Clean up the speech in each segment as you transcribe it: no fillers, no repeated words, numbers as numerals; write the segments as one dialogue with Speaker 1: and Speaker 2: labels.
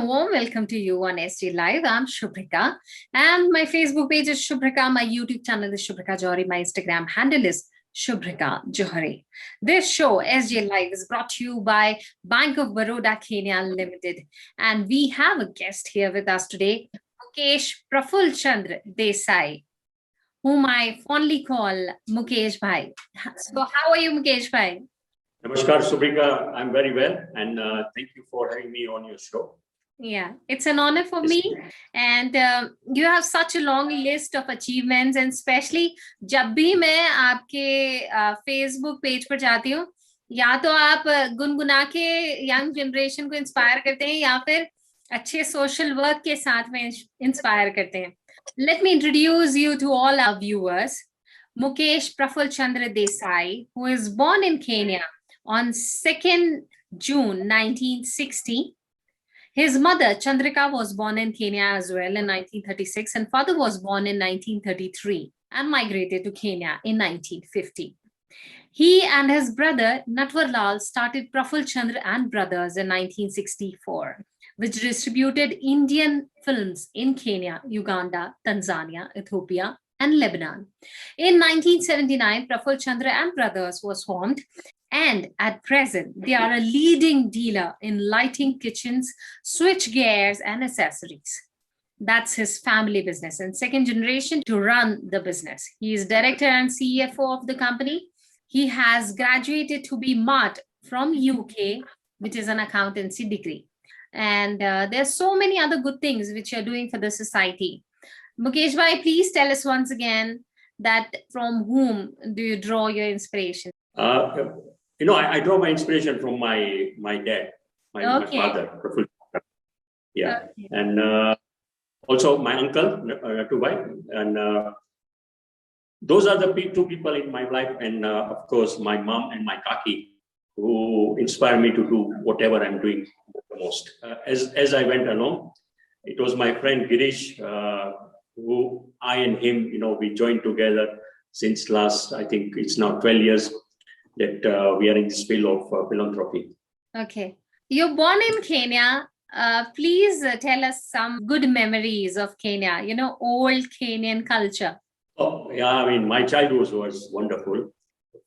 Speaker 1: warm welcome to you on SJLive. I'm Shubhrika and my Facebook page is Shubhrika. My YouTube channel is Shubhrika Johari. My Instagram handle is Shubhrika Johari. This show, SJLive, is brought to you by Bank of Baroda, Kenya Limited. And we have a guest here with us today, Mukesh Desai, whom I fondly call Mukesh Bhai. So how are you, Mukesh Bhai?
Speaker 2: Namaskar, Shubhrika. I'm very well, and thank you for having me on your show.
Speaker 1: Yeah, it's an honor for me. And you have such a long list of achievements, and especially जब भी मैं आपके Facebook page पर जाती हूँ, या तो आप गुनगुना के यंग जनरेशन को इंस्पायर करते हैं या फिर अच्छे सोशल वर्क के साथ में इंस्पायर करते हैं. Let me introduce you to all our viewers. Mukesh Praful Desai, who is born in Kenya on 2nd June 1960. His mother, Chandrika, was born in Kenya as well in 1936, and father was born in 1933 and migrated to Kenya in 1950. He and his brother, Natwar Lal, started Praful Chandra and Brothers in 1964, which distributed Indian films in Kenya, Uganda, Tanzania, Ethiopia, and Lebanon. In 1979, Praful Chandra and Brothers was formed, and at present, they are a leading dealer in lighting kitchens, switch gears, and accessories. That's his family business and second generation to run the business. He is director and CFO of the company. He has graduated to be MAT from UK, which is an accountancy degree. And there's so many other good things which you're doing for the society. Mukesh Bhai, please tell us once again that from whom do you draw your inspiration?
Speaker 2: I draw my inspiration from my dad, my father. Yeah, okay. And also my uncle, Natubai, and those are the two people in my life, and of course my mom and my kaki, who inspire me to do whatever I'm doing the most. As I went along, it was my friend Girish, who I and him, we joined together since last, I think it's now 12 years that we are in this field of philanthropy.
Speaker 1: Okay. You're born in Kenya. Please tell us some good memories of Kenya, old Kenyan culture.
Speaker 2: Oh, yeah, I mean, my childhood was wonderful.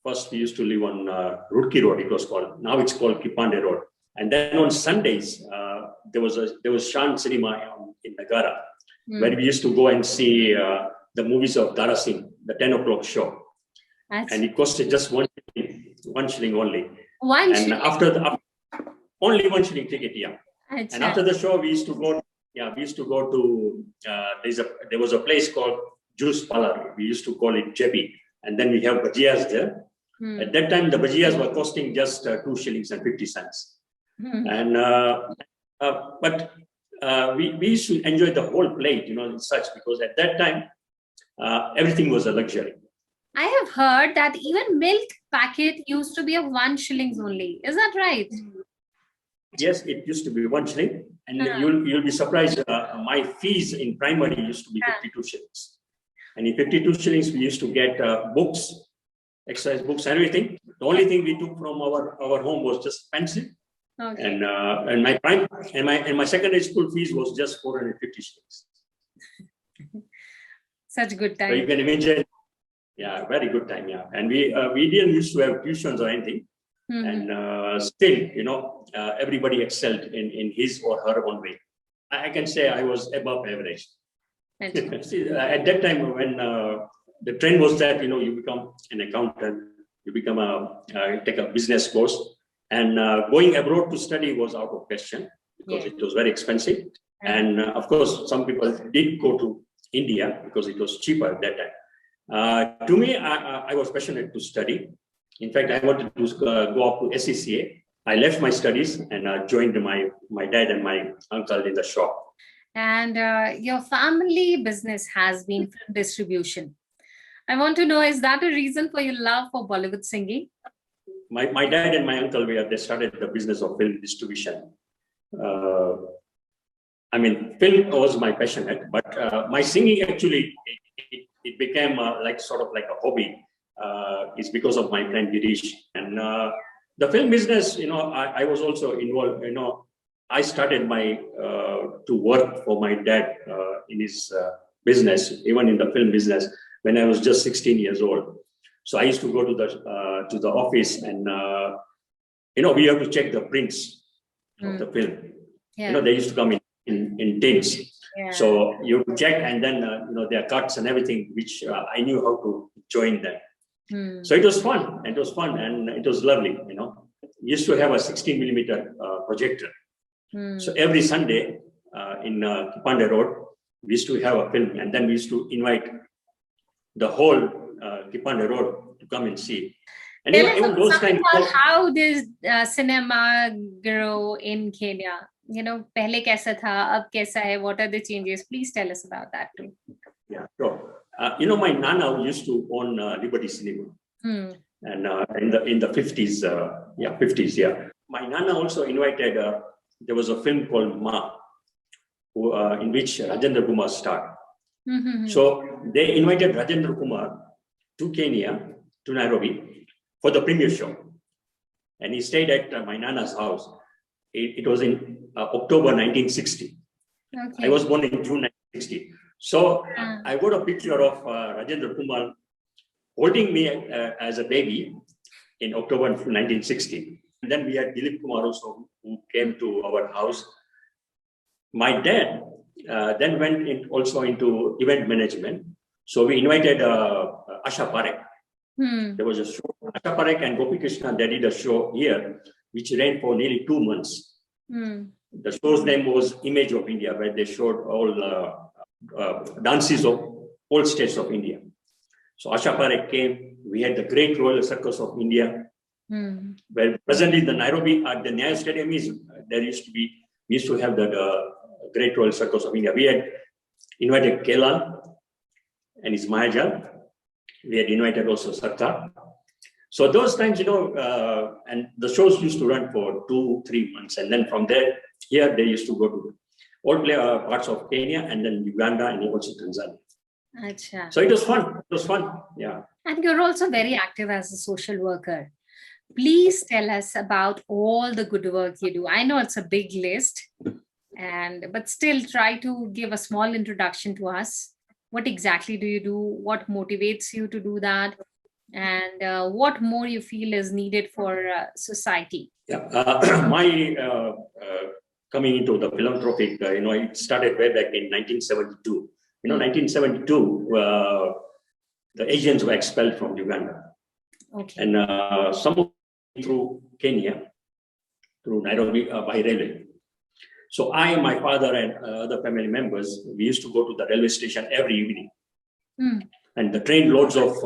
Speaker 2: First, we used to live on Rudki Road, it was called. Now it's called Kipande Road. And then on Sundays, there was Shan Cinema in Nagara, where we used to go and see the movies of Dara Singh, the 10 o'clock show. And it costed just one shilling only. And after only 1 shilling ticket, yeah. And after the show, we used to go to there was a place called Juice Parlor. We used to call it Jebi. And then we have bhajiyas there. At that time, the bhajiyas were costing just 2 shillings and 50 cents. And but we used to enjoy the whole plate, such, because at that time, everything was a luxury.
Speaker 1: I have heard that even milk packet used to be of 1 shillings only. Is that right?
Speaker 2: Yes, it used to be 1 shilling. And you'll be surprised. My fees in primary used to be 52 shillings. And in 52 shillings, we used to get books, exercise books, everything. The only thing we took from our home was just pencil. Okay. And my secondary school fees was just 450 shillings.
Speaker 1: Such good time.
Speaker 2: So you can imagine. Yeah, very good time. Yeah, and we didn't used to have tuitions or anything, and still, everybody excelled in his or her own way. I can say I was above average. See, at that time, when the trend was that you become an accountant, you become take a business course, and going abroad to study was out of question because it was very expensive, and of course some people did go to India because it was cheaper at that time. To me, I was passionate to study. In fact, I wanted to go up to SECA. I left my studies and joined my dad and my uncle in the shop.
Speaker 1: And your family business has been film distribution. I want to know, is that a reason for your love for Bollywood singing?
Speaker 2: My dad and my uncle, they started the business of film distribution. I mean, film was my passion, but my singing actually, it became sort of like a hobby. It's because of my friend Girish. And the film business, I was also involved, I started my to work for my dad in his business, even in the film business, when I was just 16 years old. So I used to go to the office, and we have to check the prints of the film.
Speaker 1: Yeah.
Speaker 2: They used to come in tins.
Speaker 1: Yeah.
Speaker 2: So you check, and then their cuts and everything, which I knew how to join them. So it was fun. It was fun, and it was lovely. We used to have a 16mm projector. So every Sunday in Kipande Road, we used to have a film, and then we used to invite the whole Kipande Road to come and see. And even those kind of
Speaker 1: how did cinema grow in Kenya? पहले कैसा था, अब कैसा है? What are the changes? Please tell us about that too.
Speaker 2: Yeah, sure. My Nana used to own Liberty Cinema, and in the 50s, 50s, yeah. My Nana also invited. There was a film called Ma, in which Rajendra Kumar starred. So they invited Rajendra Kumar to Kenya, to Nairobi, for the premiere show, and he stayed at my Nana's house. It was in October 1960. Okay. I was born in June 1960. So I got a picture of Rajendra Kumar holding me as a baby in October 1960. And then we had Dilip Kumar also, who came to our house. My dad then went also into event management. So we invited Asha Parekh. There was a show, Asha Parekh and Gopi Krishna, they did a show here, which ran for nearly 2 months. The show's name was Image of India, where they showed all dances of all states of India. So Asha Parekh came. We had the Great Royal Circus of India. Well, presently the Nairobi at the Nyayo Stadium we used to have the Great Royal Circus of India. We had invited Kelal and his Mahajal. We had invited also Sarkar. So those times, and the shows used to run for 2-3 months. And then from there, here they used to go to all parts of Kenya, and then Uganda, and also Tanzania. Achha. So it was fun. It was fun. Yeah.
Speaker 1: And you're also very active as a social worker. Please tell us about all the good work you do. I know it's a big list, but still try to give a small introduction to us. What exactly do you do? What motivates you to do that? And what more you feel is needed for society?
Speaker 2: Yeah, my coming into the philanthropic, it started way back in 1972. 1972, the Asians were expelled from Uganda. Okay. And some of them through Kenya, through Nairobi by railway. So I, my father, and other family members, we used to go to the railway station every evening. And the train loads of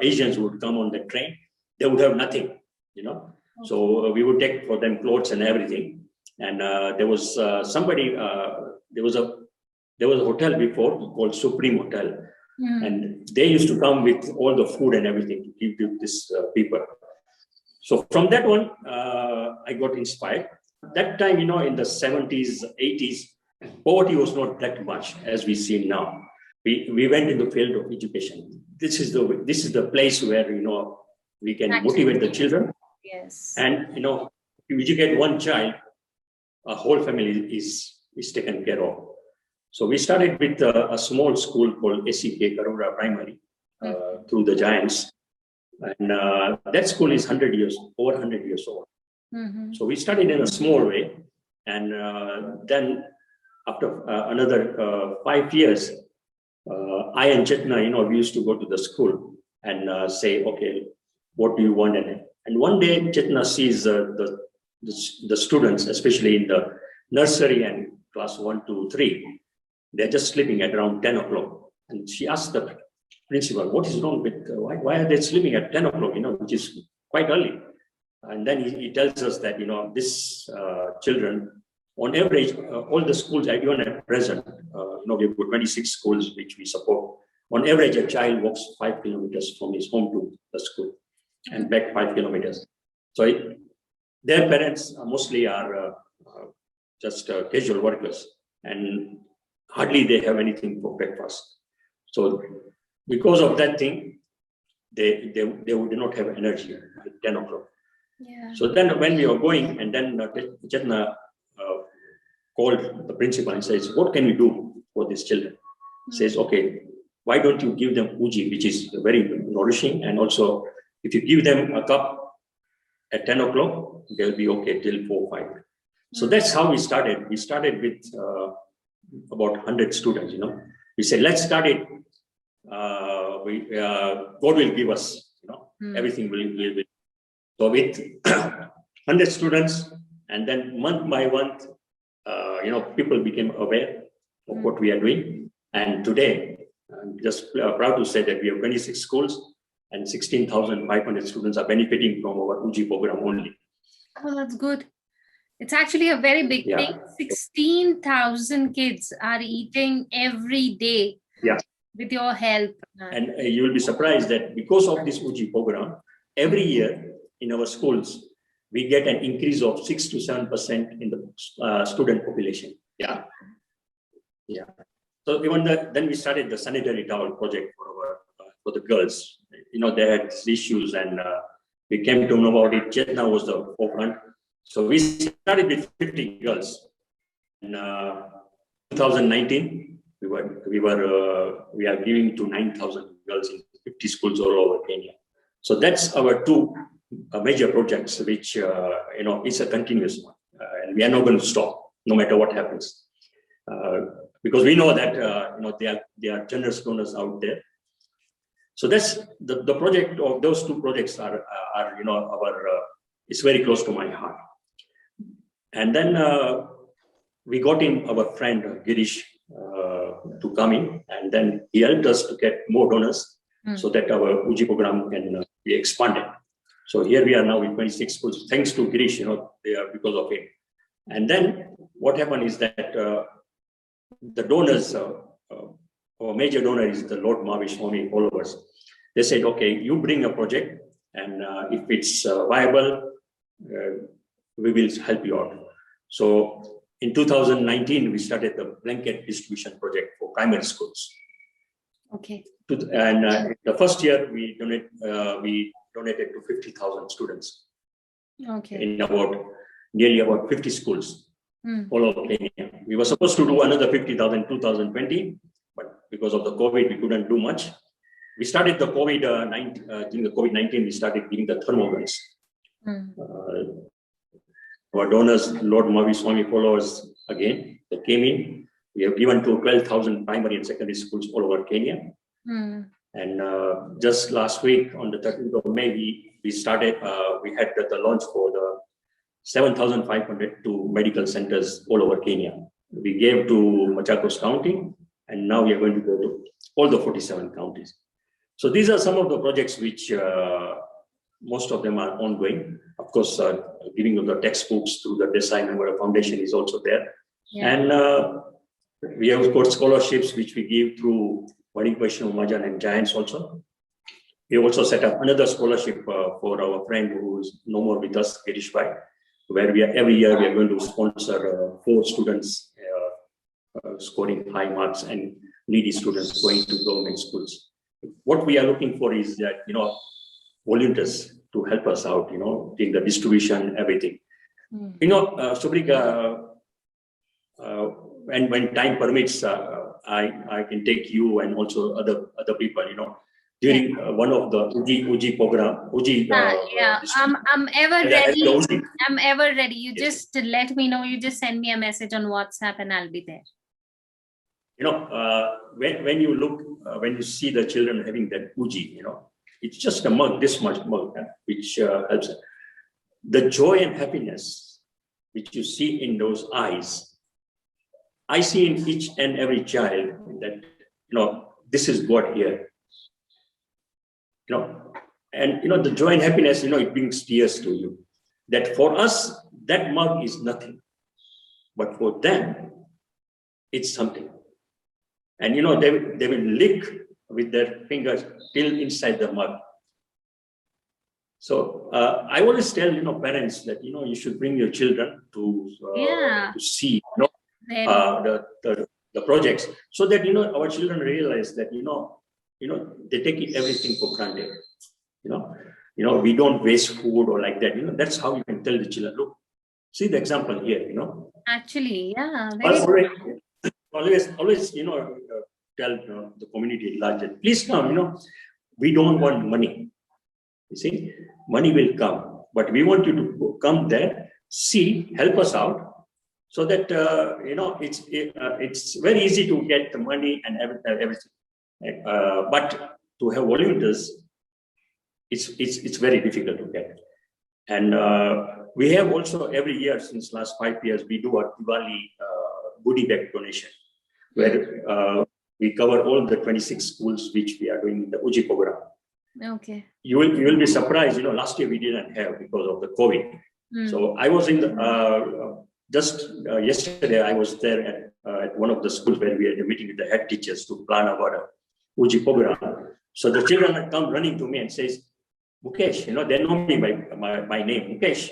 Speaker 2: Asians would come on the train. They would have nothing, Okay. So we would take for them clothes and everything. And there was somebody. There was a hotel before called Supreme Hotel, and they used to come with all the food and everything to give to these people. So from that one, I got inspired. That time, in the 70s, 80s, poverty was not that much as we see now. We went in the field of education. This is the place where we can motivate the children.
Speaker 1: Yes.
Speaker 2: And if you educate one child, a whole family is taken care of. So we started with a small school called SEK Karura Primary through the Giants, and that school is over 100 years old. So we started in a small way, and then after another 5 years, I and Chetna, we used to go to the school and say, okay, what do you want? And one day Chetna sees the students, especially in the nursery and class 1, 2, 3, they're just sleeping at around 10 o'clock. And she asked the principal, what is wrong with, why are they sleeping at 10 o'clock, which is quite early. And then he tells us that, this children, on average, all the schools, even at present, we've got 26 schools which we support. On average, a child walks 5 kilometers from his home to the school and back 5 kilometers. So their parents mostly are just casual workers, and hardly they have anything for breakfast. So because of that thing, they would not have energy at 10 o'clock. Yeah. So then when we were going, and then Chetna called the principal and says, what can we do for these children? Says, okay, why don't you give them uji, which is very nourishing, and also if you give them a cup at 10 o'clock, they'll be okay till 4, 5. So that's how we started. We started with about 100 students, We said, let's start it. God will give us, everything will. So with 100 students, and then month by month, people became aware of what we are doing. And today, I'm just proud to say that we have 26 schools and 16,500 students are benefiting from our UJI program only.
Speaker 1: Oh, that's good. It's actually a very big thing. 16,000 kids are eating every day with your help.
Speaker 2: And you will be surprised that because of this UJI program, every year in our schools, we get an increase of 6 to 7% in the student population. Yeah. So even then we started the sanitary towel project for the girls. They had issues, and we came to know about it. Chetna was the forefront. So we started with 50 girls. In 2019, we are giving to 9,000 girls in 50 schools all over Kenya. So that's our two major projects, which is a continuous one, and we are not going to stop no matter what happens, because we know that there are generous donors out there. So that's the project of those two projects are it's very close to my heart. And then we got in our friend Girish to come in, and then he helped us to get more donors so that our UJI program can be expanded. So here we are now with 26 schools, thanks to Girish, because of him. And then what happened is that the donors, our major donor is the Lord Mahavish Swami followers. They said, okay, you bring a project, and if it's viable, we will help you out. So in 2019, we started the blanket distribution project for primary schools.
Speaker 1: Okay.
Speaker 2: And the first year we donated to 50,000 students.
Speaker 1: Okay.
Speaker 2: In nearly about 50 schools all over Kenya. We were supposed to do another 50,000 in 2020, but because of the COVID, we couldn't do much. We started the during the COVID-19, we started giving the thermoguns. Our donors, Lord Mahavish Swami followers, again, they came in. We have given to 12,000 primary and secondary schools all over Kenya. And just last week, on the 13th of May, we started, we had the launch for the 7,500 to medical centers all over Kenya. We gave to Machakos County, and now we are going to go to all the 47 counties. So these are some of the projects which most of them are ongoing. Of course, giving of the textbooks through the Desai Memorial Foundation is also there. Yeah. And we have, of course, scholarships which we give through Vaishnav Majan and Giants also. We also set up another scholarship for our friend who is no more with us, Girish Bhai, where every year we are going to sponsor 4 students scoring high marks and needy students going to government schools. What we are looking for is that, volunteers to help us out, in the distribution, everything. Shubhrika, when time permits, I can take you and also other people, during one of the UJI program.
Speaker 1: I'm ever ready. I'm ever ready. You just let me know. You just send me a message on WhatsApp and I'll be there.
Speaker 2: When you look, when you see the children having that UJI, it's just a mug, this much mug, which helps. The joy and happiness which you see in those eyes, I see in each and every child that, this is God here. And the joy and happiness, it brings tears to you. That for us, that mug is nothing. But for them, it's something. And they will lick with their fingers till inside the mug. So I always tell parents that you should bring your children to see the projects, so that our children realize that they take everything for granted. We don't waste food or like that. That's how you can tell the children, look, See the example here,
Speaker 1: Actually, yeah. Very
Speaker 2: always, tell the community at large, that please come, we don't want money. You see, money will come, but we want you to come there, see, help us out, so that it's very easy to get the money and everything. But to have volunteers, it's very difficult to get. And we have also every year since last 5 years, we do a Diwali goodie bag donation, where we cover all the 26 schools which we are doing the Uji program.
Speaker 1: okay.
Speaker 2: You will be surprised. Last year we didn't have because of the COVID. So I was in the just yesterday I was there at one of the schools where we had a meeting with the head teachers to plan about a Uji program. So the children come running to me and says, Mukesh, they know me by name. Mukesh,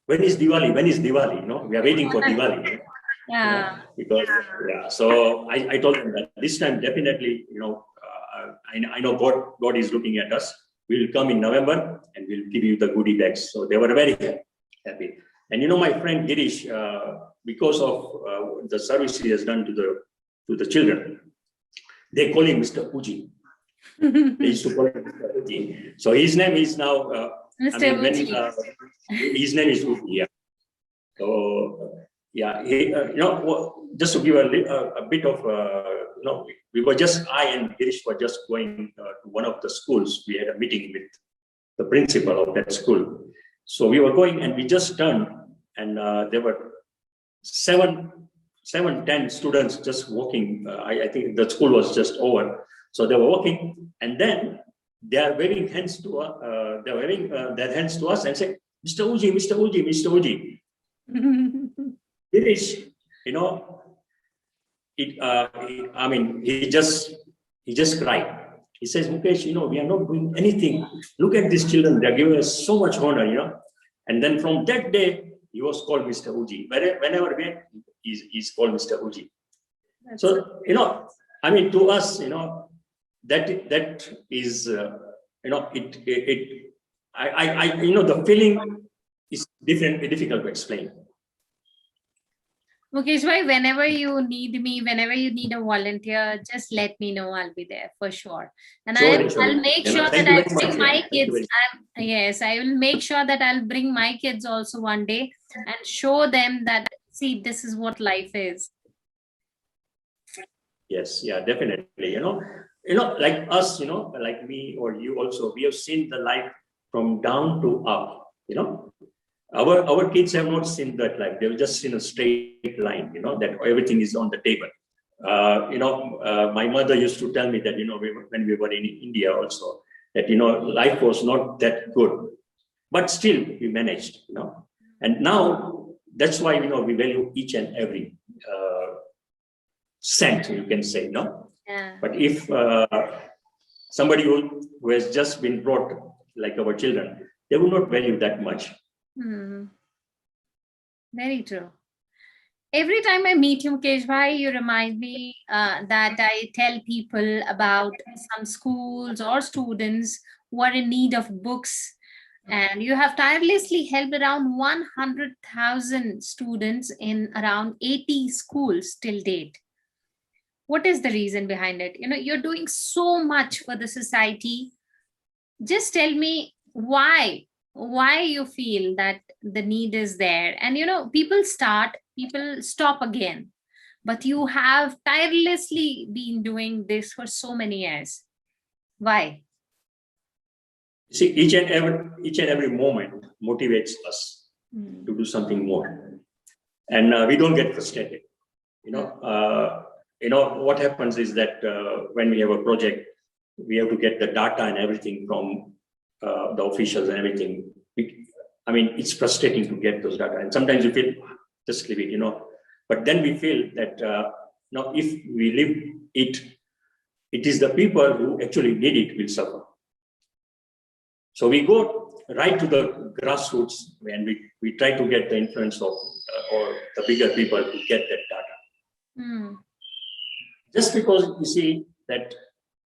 Speaker 2: when is Diwali? When is Diwali? We are waiting for Diwali.
Speaker 1: Yeah.
Speaker 2: Because so I told them that this time definitely, I know God is looking at us. We will come in November and we'll give you the goodie bags. So they were very happy. And my friend Girish, because of the service he has done to the children, they call him Mr. Uji. They used to call him Mr. Uji. So his name is now
Speaker 1: Mr. Uji.
Speaker 2: His name is Uji. Yeah. So just to give a bit of we were just I and Girish were just going to one of the schools. We had a meeting with the principal of that school. So we were going and we just turned, and there were 10 students just walking. I think the school was just over. So they were walking, and then they are waving hands to us. They were waving their hands to us and saying, Mr. Uji, Mr. Uji, Mr. Uji. Girish, he just cried. He says, Mukesh, we are not doing anything. Look at these children; they are giving us so much honor, And then from that day, he was called Mr. Uji. Whenever we went, he's called Mr. Uji. So to us, that is, the feeling is difficult to explain.
Speaker 1: Mukesh bhai, whenever you need me, whenever you need a volunteer, just let me know. I'll be there for sure. And I'll make sure that I'll bring my kids. Yes, I will make sure that I'll bring my kids also one day and show them that, see, this is what life is.
Speaker 2: Yes, yeah, definitely. Like us, like me or you also, we have seen the life from down to up, Our kids have not seen that life. They've just seen a straight line, that everything is on the table. My mother used to tell me that, when we were in India also, that, life was not that good, but still we managed, And now that's why, we value each and every cent, you can say,
Speaker 1: Yeah.
Speaker 2: But if somebody who has just been brought like our children, they will not value that much.
Speaker 1: Very true. Every time I meet you, Mukesh bhai, you remind me that I tell people about some schools or students who are in need of books. And you have tirelessly helped around 100,000 students in around 80 schools till date. What is the reason behind it? You're doing so much for the society. Just tell me why you feel that the need is there. And people stop again, but you have tirelessly been doing this for so many years. Why?
Speaker 2: See, each and every moment motivates us to do something more, and we don't get frustrated. What happens is that when we have a project, we have to get the data and everything from the officials and everything. It's frustrating to get those data, and sometimes you feel just leave it, But then we feel that if we leave it, it is the people who actually need it will suffer. So we go right to the grassroots, and we try to get the influence of or the bigger people to get that data. Just because you see that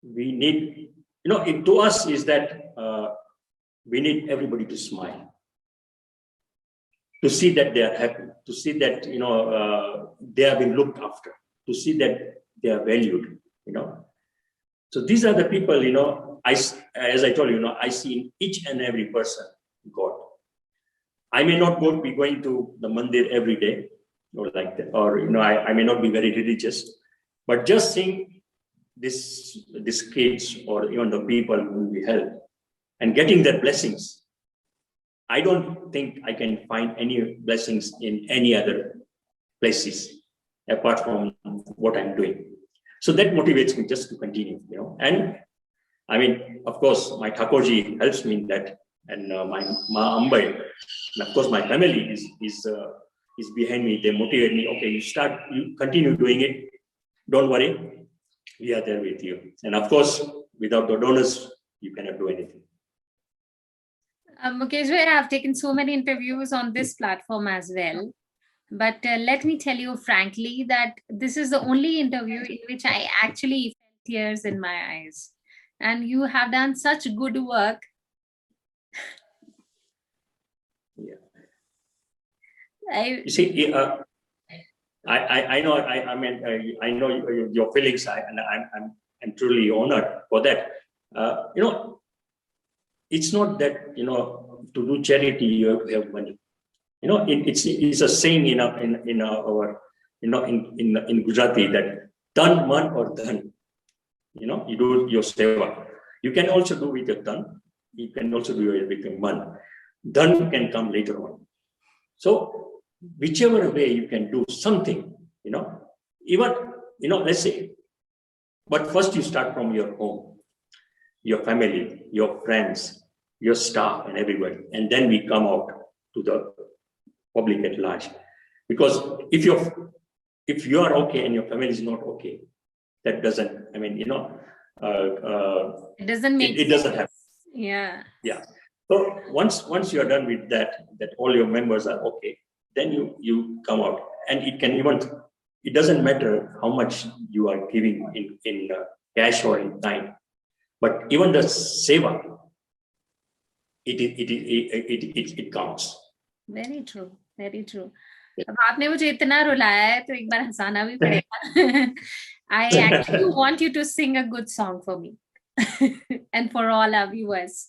Speaker 2: we need, to us is that we need everybody to smile. to see that they are happy, to see that, they have been looked after, to see that they are valued, So these are the people, as I told you, I see in each and every person God. I may not be going to the mandir every day or like that, or, I may not be very religious, but just seeing these kids or even the people who we help and getting their blessings, I don't think I can find any blessings in any other places apart from what I'm doing. So that motivates me just to continue, And I mean, of course, my Thakurji helps me in that, and my Ambai, and of course, my family is behind me. They motivate me. Okay, you continue doing it. Don't worry, we are there with you. And of course, without the donors, you cannot do anything.
Speaker 1: Mukesh, I have taken so many interviews on this platform as well. But let me tell you frankly that this is the only interview in which I actually felt tears in my eyes. And you have done such good work.
Speaker 2: Yeah.
Speaker 1: I
Speaker 2: know. I know your feelings, and I'm truly honored for that. It's not that to do charity you have money. It's a saying in our in Gujarati that tan, man or dhan. You do your seva. You can also do with your tan. You can also do it with your man. Dhan can come later on. So whichever way you can do something, even let's say, but first you start from your home, your family, your friends, your staff, and everybody, and then we come out to the public at large. Because if you are okay and your family is not okay, that doesn't.
Speaker 1: it doesn't make
Speaker 2: it doesn't happen.
Speaker 1: Yeah.
Speaker 2: So once you are done with that all your members are okay, then you come out, and it doesn't matter how much you are giving in cash or in time, but even the seva, it counts.
Speaker 1: Very true. Very true. अब आपने मुझे इतना रुलाया है तो एक बार हंसाना भी पड़ेगा. I actually want you to sing a good song for me and for all our viewers.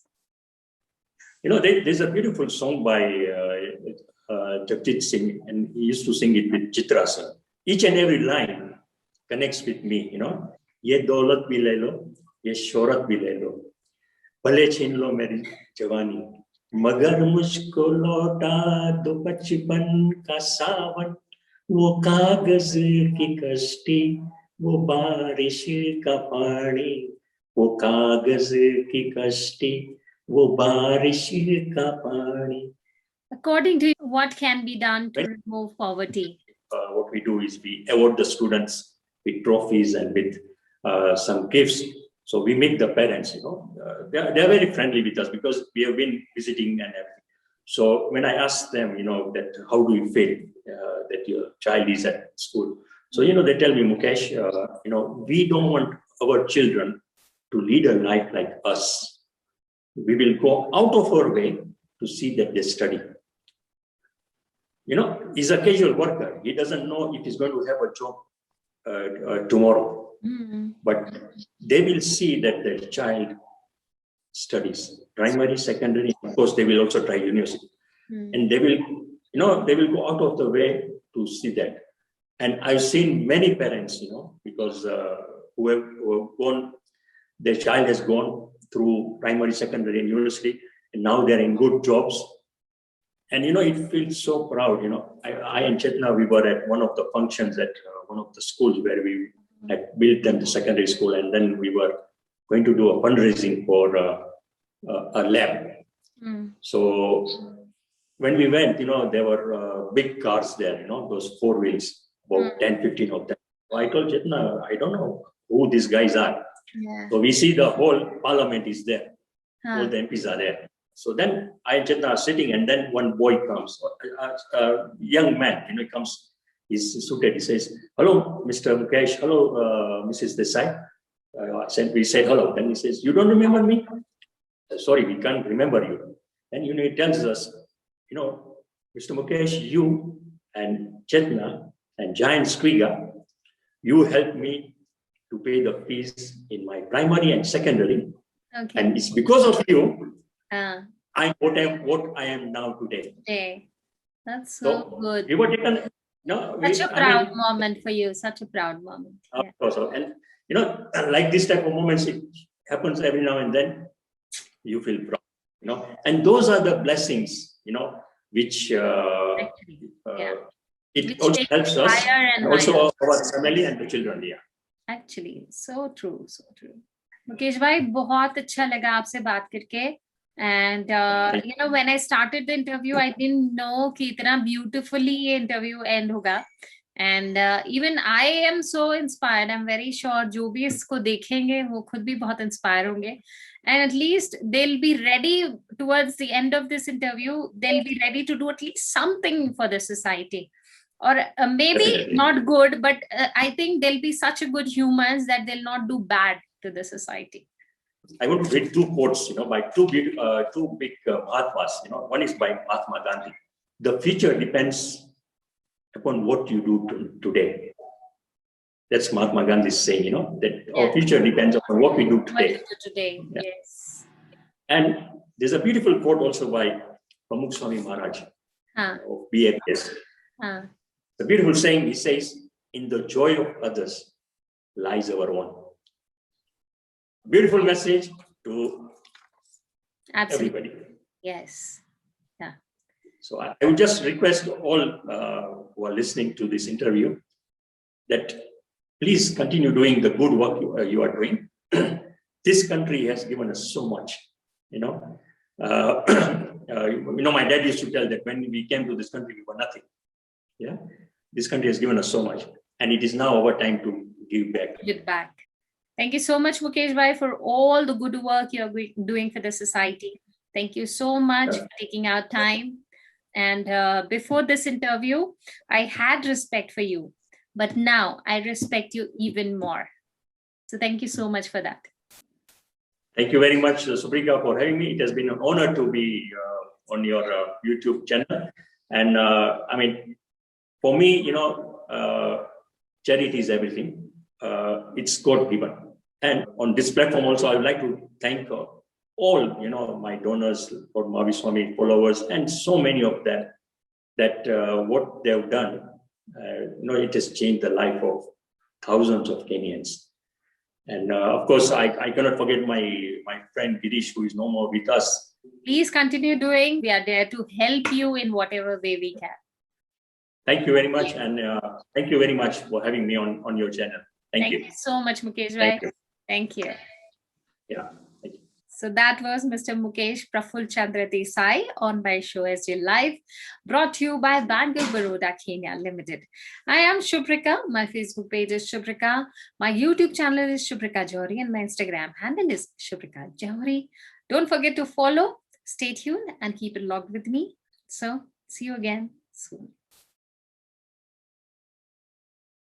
Speaker 2: There's a beautiful song by Jagjit Singh, and he used to sing it with Chitra Singh. Each and every line connects with me. Ye daulat bhi le lo, ye shohrat bhi le lo, bhale chhin lo meri jawani, मगर मुझको लौटा दो बचपन का सावन, वो कागज की कश्ती, वो बारिश का पानी, वो कागज की कश्ती, वो बारिश का पानी.
Speaker 1: According to you, what can be done to remove poverty?
Speaker 2: What we do is we award the students with trophies and with some gifts. So we make the parents, they are very friendly with us because we have been visiting and everything. So when I ask them, that how do you feel that your child is at school? So, they tell me, Mukesh, we don't want our children to lead a life like us. We will go out of our way to see that they study. He's a casual worker. He doesn't know if he's going to have a job tomorrow.
Speaker 1: Mm-hmm.
Speaker 2: But they will see that their child studies primary, secondary. Of course, they will also try university, and they will go out of the way to see that. And I've seen many parents, because who have gone, their child has gone through primary, secondary, and university, and now they're in good jobs. And it feels so proud. I and Chetna, we were at one of the functions at one of the schools where we had built them the secondary school, and then we were going to do a fundraising for a lab. So when we went, there were big cars there, those 4 wheels, about 10, 15 of them. So I told Chetna, I don't know who these guys are.
Speaker 1: Yeah.
Speaker 2: So we see the whole parliament is there. All the MPs are there. So then I and Chetna are sitting, and then one boy comes, a young man, he comes. He's suited. He says, "Hello, Mr. Mukesh. Hello, Mrs. Desai." We said hello. Then he says, "You don't remember me?" "Sorry, we can't remember you." Then he tells us, Mr. Mukesh, you and Chetna and Giant Skriga, you helped me to pay the fees in my primary and secondary.
Speaker 1: Okay.
Speaker 2: And it's because of you,
Speaker 1: Uh,
Speaker 2: what I am now today.
Speaker 1: okay. That's so good.
Speaker 2: We were taken, no,
Speaker 1: Such a proud moment for you. Such a proud moment.
Speaker 2: Of
Speaker 1: Yeah.
Speaker 2: course. And, you know, like this type of moments, it happens every now and then, you feel proud, you know, and those are the blessings, you know, which
Speaker 1: Actually, yeah.
Speaker 2: it
Speaker 1: Which
Speaker 2: also
Speaker 1: take
Speaker 2: helps us,
Speaker 1: higher and
Speaker 2: and also
Speaker 1: higher.
Speaker 2: our family and the children. Yeah.
Speaker 1: Actually, so true, so true. Mukesh भाई बहुत अच्छा लगा आपसे बात करके. And you know, when I started the interview, I didn't know कि इतना beautifully ये interview end होगा. And even I am so inspired. I'm very sure जो भी इसको देखेंगे वो खुद भी बहुत inspire होंगे. And at least they'll be ready towards the end of this interview. They'll be ready to do at least something for the society. Or maybe
Speaker 2: Definitely.
Speaker 1: not good, but I think they'll be such a good humans that they'll not do bad to the society.
Speaker 2: I want to read two quotes, you know, by two big Mahatmas. You know, one is by Mahatma Gandhi. The future depends upon what you do today. That's Mahatma Gandhi's saying, you know, that our future depends upon what we do today.
Speaker 1: What we do today, yeah. Yes.
Speaker 2: And there's a beautiful quote also by Pramukh Swami Maharaj of BFS. The beautiful saying, he says, in the joy of others lies our own. Beautiful message to everybody.
Speaker 1: Yes. Yeah.
Speaker 2: So I would just request all who are listening to this interview that please continue doing the good work you are doing. This country has given us so much, you know. You know, my dad used to tell that when we came to this country, we were nothing. Yeah. This country has given us so much, and it is now our time to give back.
Speaker 1: Give back. Thank you so much, Mukesh Bhai, for all the good work you're doing for the society. Thank you so much for taking our time. And before this interview, I had respect for you, but now I respect you even more. So thank you so much for that.
Speaker 2: Thank you very much, Shubhrika, for having me. It has been an honor to be on your YouTube channel. And I mean, for me, you know, charity is everything. It's God given. And on this platform also, I would like to thank all, you know, my donors, for Mavi Swami followers, and so many of them, that what they've done, you know, it has changed the life of thousands of Kenyans. And of course, I cannot forget my friend Girish, who is no more with us.
Speaker 1: Please continue doing. We are there to help you in whatever way we can.
Speaker 2: Thank you very much. And thank you very much for having me on your channel. Thank you.
Speaker 1: Thank you so much, Mukesh Bhai. Thank you.
Speaker 2: Yeah. Thank you.
Speaker 1: So that was Mr. Mukesh Praful Chandra Desai on my show SJLive, brought to you by Bank of Baroda Kenya Limited. I am Shubhrika. My Facebook page is Shubhrika. My YouTube channel is Shubhrika Johari, and my Instagram handle is Shubhrika Johari. Don't forget to follow, stay tuned, and keep it logged with me. So see you again soon.